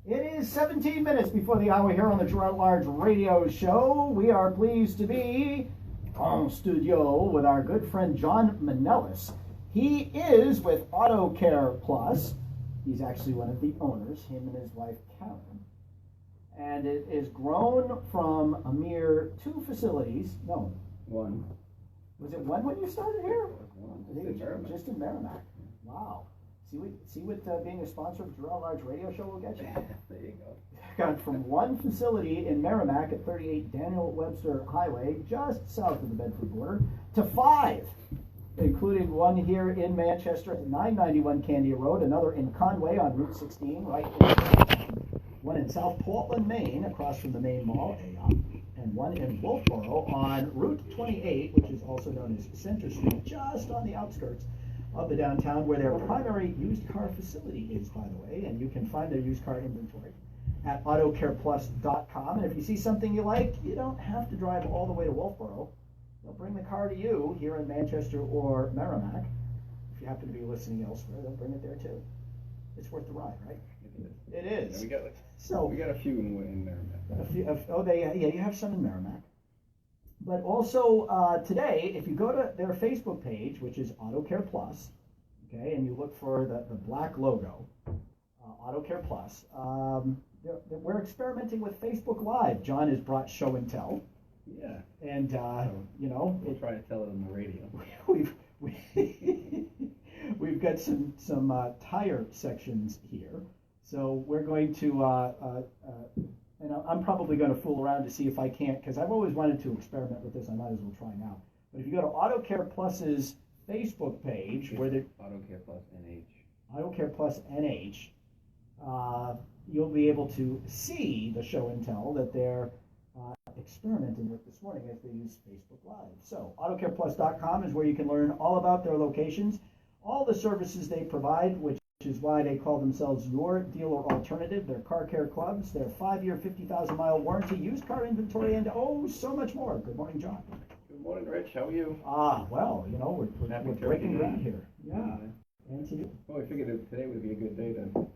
It is 17 minutes before the hour here on the Girard At Large radio show. We are pleased to be en studio with our good friend John Manellis. He is with Auto Care Plus. He's actually one of the owners, him and his wife Karen. And it is grown from a mere 2 facilities. No. 1. Was it 1 when you started here? One. I think it was just in Merrimack. Wow. See what being a sponsor of Girard At Large radio show will get you? There you go. Got from 1 facility in Merrimack at 38 Daniel Webster Highway, just south of the Bedford border, to 5, including one here in Manchester at 991 Candia Road, another in Conway on Route 16, right there, one in South Portland, Maine, across from the main mall, and one in Wolfboro on Route 28, which is also known as Center Street, just on the outskirts of the downtown, where their primary used car facility is, by the way, and you can find their used car inventory at autocareplus.com. And if you see something you like, you don't have to drive all the way to Wolfboro. They'll bring the car to you here in Manchester or Merrimack. If you happen to be listening elsewhere, they'll bring it there too. It's worth the ride, right? It is. Yeah, we got a few in Merrimack. You have some in Merrimack. But also today, if you go to their Facebook page, which is Auto Care Plus, okay, and you look for the black logo, Auto Care Plus, we're experimenting with Facebook Live. John has brought show and tell. Yeah. And we'll try to tell it on the radio. We've got some tire sections here, so we're going to. And I'm probably going to fool around to see if I can't, because I've always wanted to experiment with this. I might as well try now. But if you go to Auto Care Plus's Facebook page, where the Auto Care Plus NH, Auto Care Plus NH, you'll be able to see the show and tell that they're experimenting with this morning as they use Facebook Live. So autocareplus.com is where you can learn all about their locations, all the services they provide, which is why they call themselves your dealer alternative, their car care clubs, their 5-year, 50,000-mile warranty, used car inventory, and so much more. Good morning, John. Good morning, Rich. How are you? Well, we're breaking ground here. Yeah. And to you. Well, I figured that today would be a good day to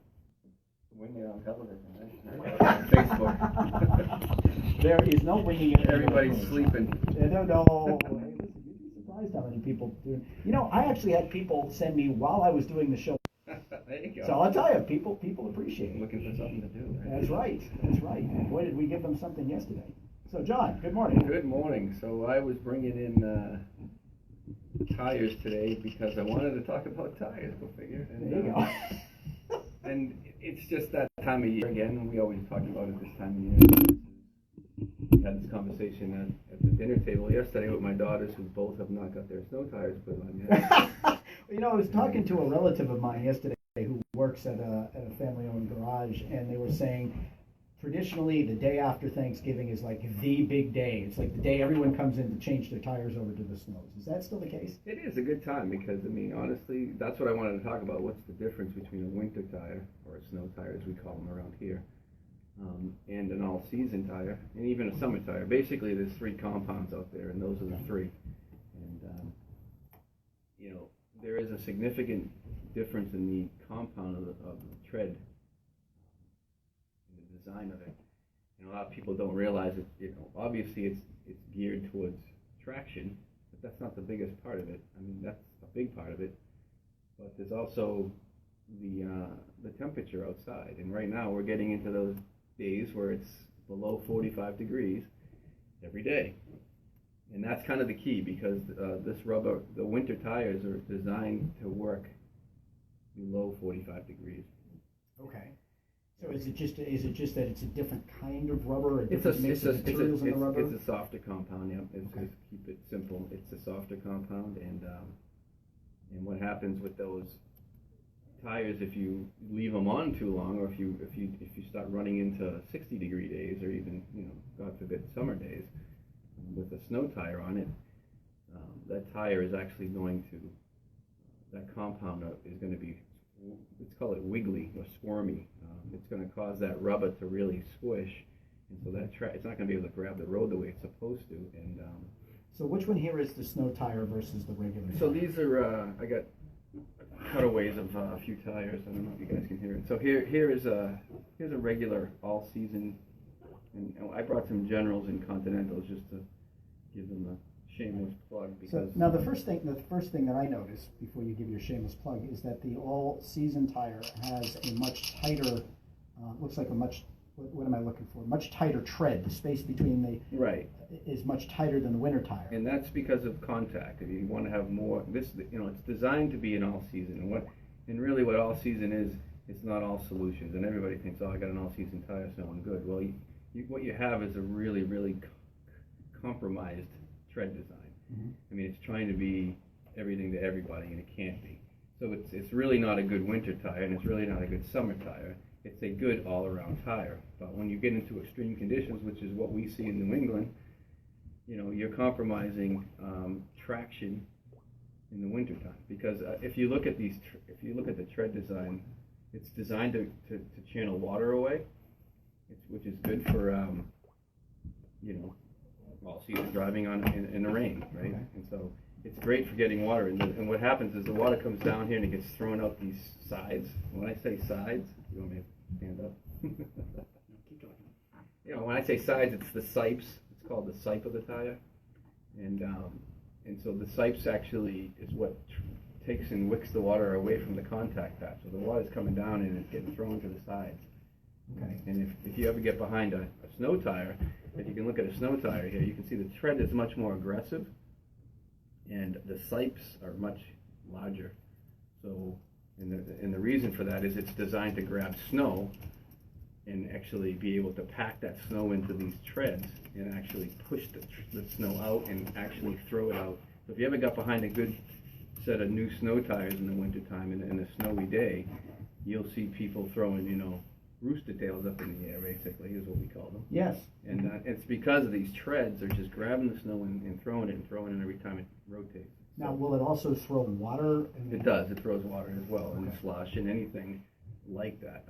wing it on television, right? On Facebook. There is no winging it. Everybody's sleeping. No. Hey, listen, you'd be surprised how many people do. I actually had people send me while I was doing the show. There you go. So I'll tell you, people appreciate it. Looking for something to do, right? That's right. And boy, did we give them something yesterday. So, John, good morning. Good morning. So I was bringing in tires today because I wanted to talk about tires, go figure. And, there you go. And it's just that time of year again. We always talk about it this time of year. We had this conversation at the dinner table yesterday with my daughters, who both have not got their snow tires put on yet. I was talking to a relative of mine yesterday who works at a family-owned garage, and they were saying traditionally the day after Thanksgiving is like the big day. It's like the day everyone comes in to change their tires over to the snows. Is that still the case? It is a good time because, honestly, that's what I wanted to talk about. What's the difference between a winter tire, or a snow tire as we call them around here, and an all-season tire, and even a summer tire? Basically, there's 3 compounds out there, and those are the 3. And, there is a significant difference in the compound of the tread, in the design of it. And a lot of people don't realize it. Obviously it's geared towards traction, but that's not the biggest part of it. That's a big part of it. But there's also the temperature outside. And right now we're getting into those days where it's below 45 degrees every day. And that's kind of the key, because this rubber, the winter tires are designed to work below 45 degrees. Okay. So is it just that it's a different kind of rubber, a It's different mix of materials in the rubber? It's a softer compound. Yeah. Okay. Just keep it simple. It's a softer compound, and what happens with those tires, if you leave them on too long, or if you start running into 60-degree days, or even God forbid summer days, with a snow tire on it, that tire is actually going to, that compound is going to be, let's call it wiggly or squirmy. It's going to cause that rubber to really squish, and so that it's not going to be able to grab the road the way it's supposed to. And so which one here is the snow tire versus the regular tire? So these are, I got cutaways of a few tires. I don't know if you guys can hear it. So here is here's a regular all-season, and I brought some Generals and Continentals just to give them a shameless plug, because... So now the first thing that I noticed before you give your shameless plug is that the all-season tire has a much tighter, looks like a much, what am I looking for? Much tighter tread. The space between the right is much tighter than the winter tire. And that's because of contact. If you want to have more, this, it's designed to be an all-season, and really what all-season is, it's not all solutions. And everybody thinks, oh, I got an all-season tire, so I'm good. Well, what you have is a really, really compromised tread design. Mm-hmm. I mean, it's trying to be everything to everybody, and it can't be. So it's really not a good winter tire, and it's really not a good summer tire. It's a good all-around tire. But when you get into extreme conditions, which is what we see in New England, you're compromising traction in the wintertime. Because if you look at the tread design, it's designed to channel water away, which is good for all-season driving in the rain, right? Okay. And so it's great for getting water. And what happens is the water comes down here and it gets thrown out these sides. When I say sides, you want me to stand up? Keep talking. When I say sides, it's the sipes. It's called the sipe of the tire, and so the sipes actually is what takes and wicks the water away from the contact patch. So the water's coming down and it's getting thrown to the sides. Okay. And if you ever get behind a snow tire, if you can look at a snow tire here, you can see the tread is much more aggressive, and the sipes are much larger. So, and the reason for that is it's designed to grab snow and actually be able to pack that snow into these treads and actually push the snow out and actually throw it out. So if you ever got behind a good set of new snow tires in the wintertime in a snowy day, you'll see people throwing, rooster tails up in the air, basically, is what we call them. Yes. And it's because of these treads. They're just grabbing the snow and throwing it every time it rotates. Now, will it also throw water? It does. It throws water as well, and slush and anything like that.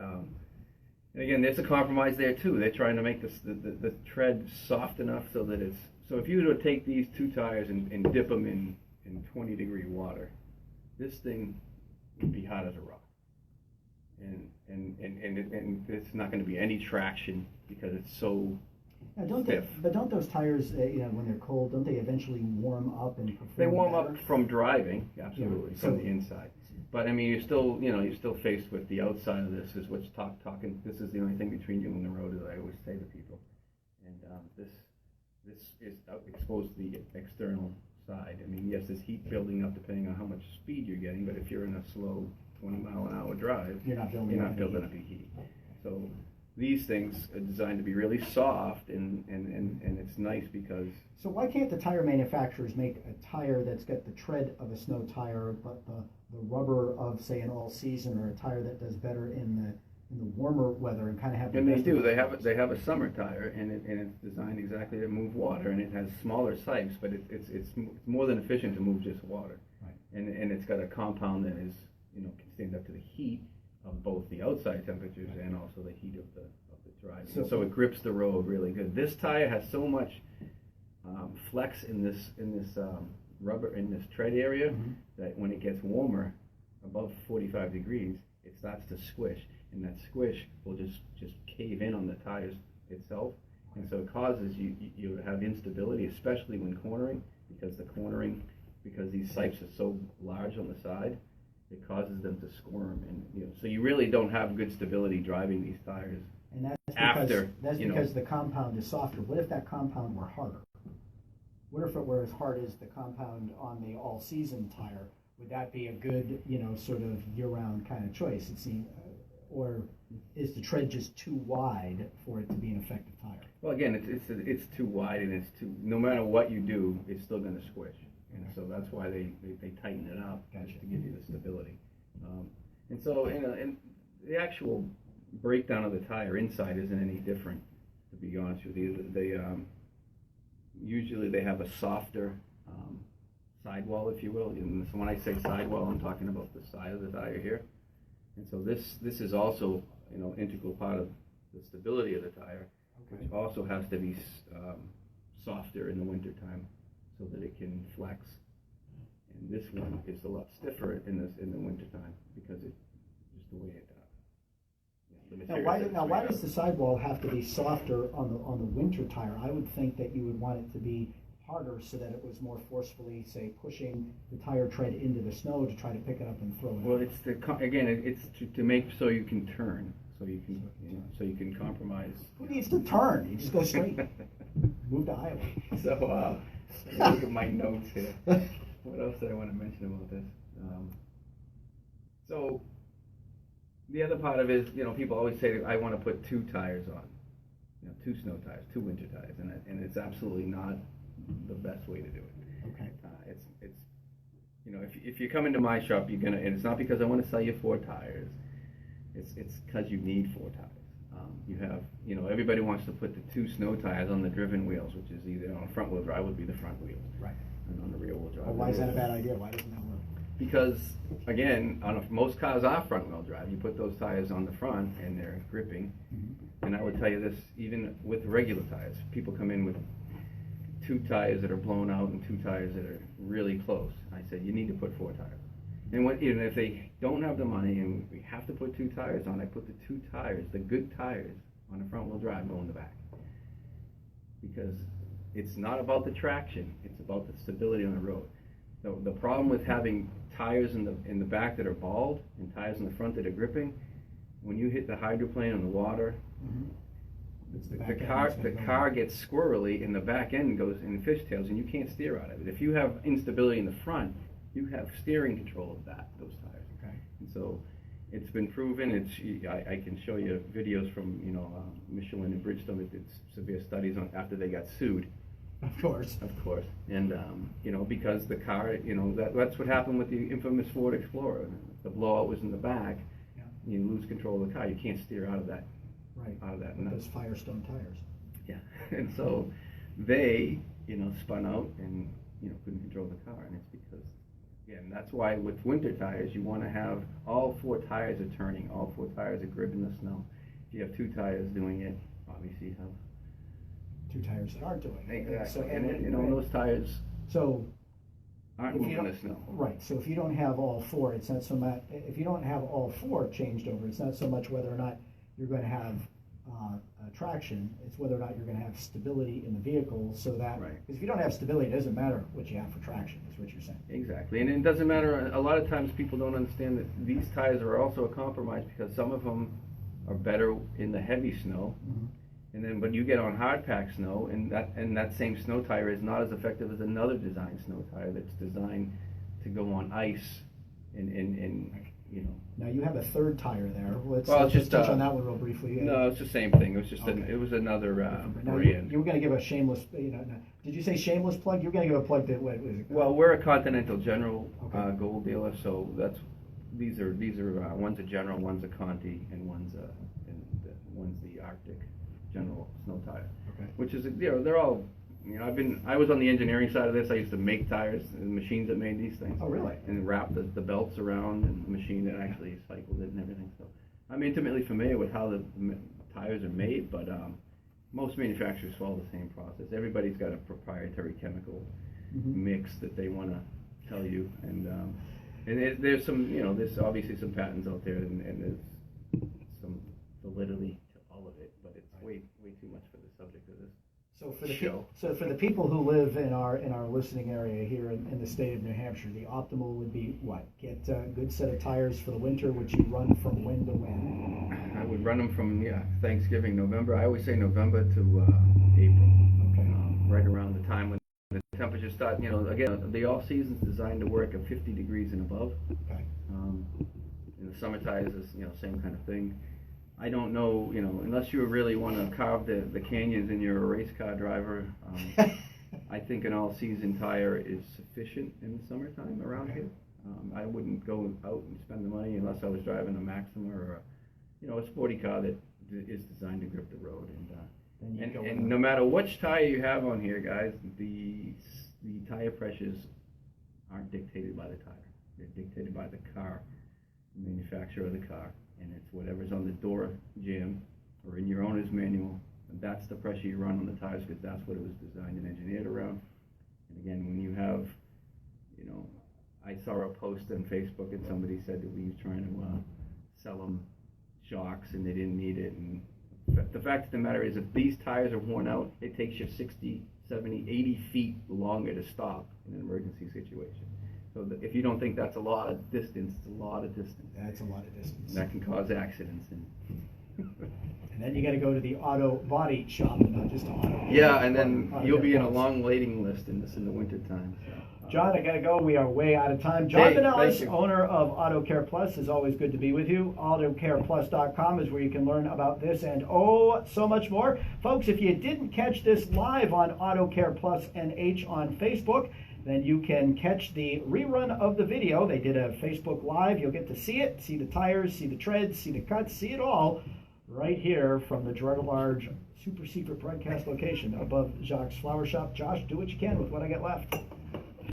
And again, there's a compromise there too. They're trying to make the tread soft enough so that it's... So if you were to take these two tires and dip them in 20-degree water, this thing would be hot as a rock. And it's not going to be any traction because it's so stiff. But don't those tires, when they're cold, don't they eventually warm up and perform They warm better? up from driving, absolutely, from the inside. But I mean, you're still faced with the outside of this. Is what's talking. This is the only thing between you and the road, as I always say to people. And this is exposed to the external side. I mean, yes, there's heat building up depending on how much speed you're getting. But if you're in a slow 20-mile-an-hour drive, you're not building up any heat. So these things are designed to be really soft, and it's nice because... So why can't the tire manufacturers make a tire that's got the tread of a snow tire, but the rubber of, say, an all-season, or a tire that does better in the warmer weather and kind of have... And they do. They have a summer tire, and it's designed exactly to move water, and it has smaller sipes, but it's more than efficient to move just water. Right. And it's got a compound that is, can stand up to the heat of both the outside temperatures and also the heat of the drive. So it grips the road really good. This tire has so much flex in this rubber, in this tread area, that when it gets warmer, above 45 degrees, it starts to squish, and that squish will just cave in on the tires itself, and so it causes you to have instability, especially when cornering, because these sipes are so large on the side. It causes them to squirm, and so you really don't have good stability driving these tires. And that's because because the compound is softer. What if that compound were harder? What if it were as hard as the compound on the all-season tire? Would that be a good, sort of year-round kind of choice? It seems, or is the tread just too wide for it to be an effective tire? Well, again, it's too wide, and it's too. No matter what you do, it's still going to squish. And so that's why they tighten it up, just to give you the stability. And so, and the actual breakdown of the tire inside isn't any different, to be honest with you. They usually they have a softer sidewall, if you will. And so when I say sidewall, I'm talking about the side of the tire here. And so this is also integral part of the stability of the tire, which also has to be softer in the wintertime, so that it can flex. And this one is a lot stiffer in the wintertime because it's just the way it Why does the sidewall have to be softer on the winter tire? I would think that you would want it to be harder so that it was more forcefully, say, pushing the tire tread into the snow to try to pick it up and throw it. Well, it's to make so you can turn, so you can compromise. Who needs to turn? You just go straight. Move to Iowa. So look at my notes here. What else did I want to mention about this? So the other part of it is, people always say I want to put 2 tires on, 2 snow tires, 2 winter tires, and it's absolutely not the best way to do it. Okay. It's if you come into my shop, you're gonna, and it's not because I want to sell you 4 tires. It's because you need 4 tires. You have, everybody wants to put the 2 snow tires on the driven wheels, which is either on a front wheel drive would be the front wheels, right, and on the rear wheel drive. Well, why is that a bad idea? Why doesn't that work? Because again, most cars are front wheel drive. You put those tires on the front and they're gripping. Mm-hmm. And I would tell you this, even with regular tires, people come in with 2 tires that are blown out and 2 tires that are really close. I said, you need to put 4 tires. And even if they don't have the money and we have to put 2 tires on, I put the 2 tires, the good tires, on the front wheel drive go in the back. Because it's not about the traction, it's about the stability on the road. The problem with having tires in the back that are bald and tires in the front that are gripping, when you hit the hydroplane on the water, mm-hmm. the car gets squirrely and the back end goes in fishtails and you can't steer out of it. If you have instability in the front, you have steering control of those tires. Okay. And so it's been proven. I can show you videos from Michelin and Bridgestone that did severe studies on after they got sued. Of course. And because the car, that's what happened with the infamous Ford Explorer. The blowout was in the back. Yeah. You lose control of the car. You can't steer out of that. Right. Out of that. With those Firestone tires. Yeah. And so they, spun out and couldn't control the car, and it's because. Yeah, and that's why with winter tires, you want to have all 4 tires are turning, all 4 tires are gripping the snow. If you have 2 tires doing it, obviously you have 2 tires that aren't doing it. Exactly. So, and those tires aren't moving the snow. Right. So if you don't have all 4, it's not so much. If you don't have all 4 changed over, it's not so much whether or not you're going to have traction. It's whether or not you're going to have stability in the vehicle, so that because if you don't have stability, it doesn't matter what you have for traction. Is what you're saying. Exactly, and it doesn't matter. A lot of times people don't understand that these tires are also a compromise because some of them are better in the heavy snow, mm-hmm. and then when you get on hard packed snow, and that same snow tire is not as effective as another design snow tire that's designed to go on ice and. Now you have a 3rd tire there. Let's just touch on that one real briefly. No, it's the same thing. It was just it was another brand. You were going to give a shameless. Did you say shameless plug? You were going to give a plug to what was it? Well, we're a Continental General Gold dealer, so these are one's a General, one's a Conti, and one's the Arctic General snow tire. Okay. Which is they're all. I was on the engineering side of this. I used to make tires, the machines that made these things. Oh, really? And wrap the belts around, and the machine that actually cycled it and everything. So I'm intimately familiar with how the tires are made, but most manufacturers follow the same process. Everybody's got a proprietary chemical mm-hmm. mix that they want to tell you, and there's some, there's obviously some patents out there, and there's some validity to all of it, but it's way too much for the subject of this. So for the people who live in our listening area here in the state of New Hampshire, the optimal would be what? Get a good set of tires for the winter, which you run from when to when? I would run them from Thanksgiving, November. I always say November to April. Okay. Right around the time when the temperatures start. Again, the off season is designed to work at 50 degrees and above. Okay. And the summer tires is same kind of thing. I don't know, unless you really want to carve the canyons and you're a race car driver, I think an all-season tire is sufficient in the summertime around here. I wouldn't go out and spend the money unless I was driving a Maxima or a sporty car that is designed to grip the road. And no matter which tire you have on here, guys, the tire pressures aren't dictated by the tire. They're dictated by the car, the manufacturer of the car. And it's whatever's on the door jamb or in your owner's manual, and that's the pressure you run on the tires because that's what it was designed and engineered around. And again, when you have, I saw a post on Facebook and somebody said that we were trying to sell them shocks and they didn't need it. And the fact of the matter is, if these tires are worn out, it takes you 60, 70, 80 feet longer to stop in an emergency situation. So if you don't think that's a lot of distance, it's a lot of distance. That's a lot of distance. And that can cause accidents. And then you got to go to the auto body shop, not just auto. Yeah, and then you'll be in a long waiting list in the winter time. So. John, I got to go. We are way out of time. John Vanellis, thank you. owner of Auto Care Plus, is always good to be with you. AutoCarePlus.com is where you can learn about this and so much more. Folks, if you didn't catch this live on Auto Care Plus NH on Facebook, then you can catch the rerun of the video. They did a Facebook Live. You'll get to see it, see the tires, see the treads, see the cuts, see it all right here from the Girard At Large super secret broadcast location above Jacques' flower shop. Josh, do what you can with what I got left.